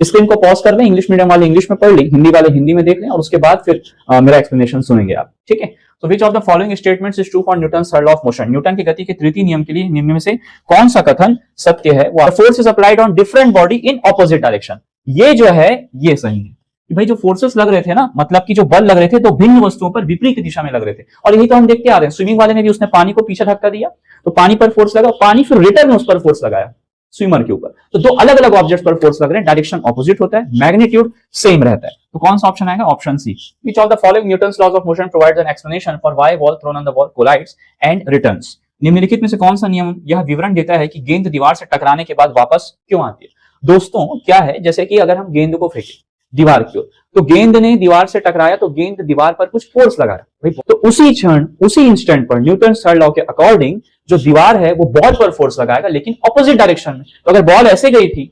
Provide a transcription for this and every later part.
Screen को pause कर लें, इंग्लिश मीडियम वाले इंग्लिश में पढ़ लें, हिंदी वाले हिंदी में देख लें और उसके बाद फिर मेरा एक्सप्लेनेशन सुनेंगे आप, ठीक है। तो which of the following statements is true for Newton's third law of motion, Newton की गति के तृतीय नियम के लिए निम्न में से कौन सा कथन सत्य है। Force is applied on different body in opposite direction, ये जो है ये सही है कि भाई जो फोर्सेस लग रहे थे ना, मतलब कि जो बल लग रहे थे तो भिन्न वस्तुओं पर विपरीत दिशा में लग रहे थे, और यही तो हम देखते आ रहे हैं। स्विमिंग वाले ने भी उसने पानी को पीछे धक्का दिया तो पानी पर फोर्स लगा, पानी फिर रिटर्न में उस पर फोर्स लगाया स्विमर के ऊपर, तो दो अलग अलग ऑब्जेक्ट्स पर फोर्स लग रहे हैं, डायरेक्शन ऑपोजिट होता है, मैग्नीट्यूड सेम रहता है। तो कौन सा ऑप्शन आएगा, option C. Which of the following Newton's laws of motion provides an explanation for why ball thrown on the wall collides and returns, निम्नलिखित में से कौन सा नियम यह विवरण देता है कि गेंद दीवार से टकराने के बाद वापस क्यों आती है। दोस्तों क्या है, जैसे कि अगर हम गेंद को फेंके दीवार की ओर, तो गेंद ने दीवार से टकराया तो गेंद दीवार पर कुछ फोर्स लगा रहा, तो उसी क्षण उसी इंस्टेंट पर न्यूटन थर्ड लॉ के अकॉर्डिंग जो दीवार है वो बॉल पर फोर्स लगाएगा, लेकिन ऑपोजिट डायरेक्शन में। तो अगर बॉल ऐसे गई थी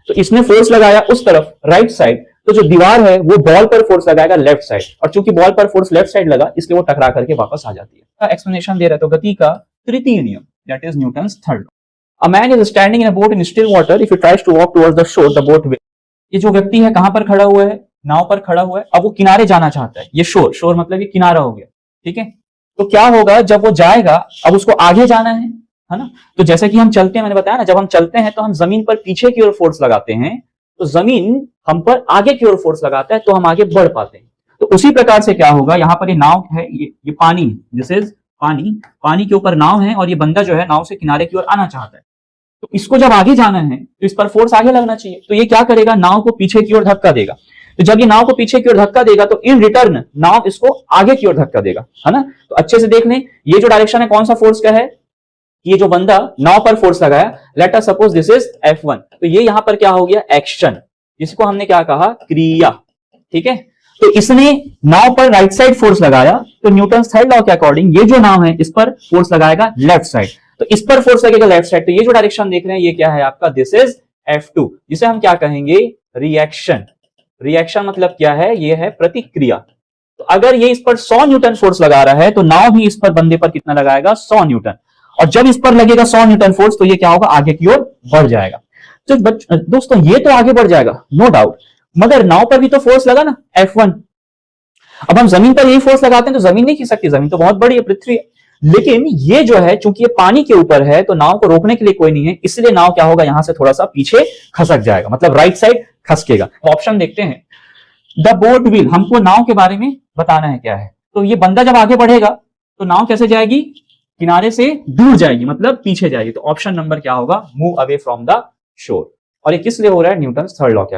तो इसने फोर्स लगाया उस तरफ राइट साइड, तो जो दीवार है वो बॉल पर फोर्स लगाएगा लेफ्ट साइड, और चूंकि बॉल पर फोर्स लेफ्ट साइड लगा इसलिए वो टकरा करके वापस आ जाती है। एक्सप्लेनेशन दे रहा है तो गति का तृतीय नियम, that is Newton's third law. A man is standing in a boat in still water, if he tries to walk towards the shore the boat will. ये जो व्यक्ति है कहां पर खड़ा हुआ है, नाव पर खड़ा हुआ है, अब वो किनारे जाना चाहता है, ये शोर मतलब ये किनारा हो गया, ठीक है। तो क्या होगा जब वो जाएगा, अब उसको आगे जाना है ना। तो जैसे कि हम चलते हैं, मैंने बताया ना, जब हम चलते हैं तो हम जमीन पर पीछे की ओर फोर्स लगाते हैं, तो जमीन हम पर आगे की ओर फोर्स लगाता है तो हम आगे बढ़ पाते हैं। तो उसी प्रकार से क्या होगा, यहाँ पर ये नाव है, ये पानी, दिस इज पानी के ऊपर नाव है और ये बंदा जो है नाव से किनारे की ओर आना चाहता है, तो इसको जब आगे जाना है तो इस पर फोर्स आगे लगना चाहिए, तो ये क्या करेगा, नाव को पीछे की ओर धक्का देगा। तो जब ये नाव को पीछे की ओर धक्का देगा तो इन रिटर्न नाव इसको आगे की ओर धक्का देगा, है ना। तो अच्छे से देख लें, ये जो डायरेक्शन है कौन सा फोर्स का है, ये जो बंदा नाव पर फोर्स लगाया, let us suppose this is F1, तो ये यहां पर क्या हो गया, एक्शन, जिसको हमने क्या कहा, क्रिया, ठीक है। तो इसने नाव पर राइट साइड फोर्स लगाया, तो न्यूटन थर्ड लॉ के अकॉर्डिंग ये जो नाव है इस पर फोर्स लगाएगा लेफ्ट साइड, तो इस पर फोर्स लगेगा लेफ्ट साइड, तो ये जो डायरेक्शन देख रहे हैं ये क्या है आपका, दिस इज F2, जिसे हम क्या कहेंगे, रिएक्शन। रिएक्शन मतलब क्या है, ये है प्रतिक्रिया। तो अगर ये इस पर 100 न्यूटन फोर्स लगा रहा है तो नाव भी इस पर बंदे पर कितना लगाएगा, 100 न्यूटन, और जब इस पर लगेगा 100 न्यूटन फोर्स तो ये क्या होगा, आगे की ओर बढ़ जाएगा। तो दोस्तों ये तो आगे बढ़ जाएगा नो डाउट, मगर नाव पर भी तो फोर्स लगा ना F1। अब हम जमीन पर यही फोर्स लगाते हैं तो जमीन नहीं खींच सकती, जमीन तो बहुत बड़ी है, पृथ्वी है, लेकिन ये जो है चूंकि ये पानी के ऊपर है तो नाव को रोकने के लिए कोई नहीं है, इसलिए नाव क्या होगा, यहां से थोड़ा सा पीछे खसक जाएगा, मतलब राइट साइड खसकेगा। ऑप्शन देखते हैं, द बोट विल, हमको नाव के बारे में बताना है क्या है, तो ये बंदा जब आगे बढ़ेगा तो नाव कैसे जाएगी, किनारे से दूर जाएगी, मतलब पीछे जाएगी। तो ऑप्शन नंबर क्या होगा, move away from the shore, और ये किस लिए हो रहा है, न्यूटन थर्ड लॉ क्या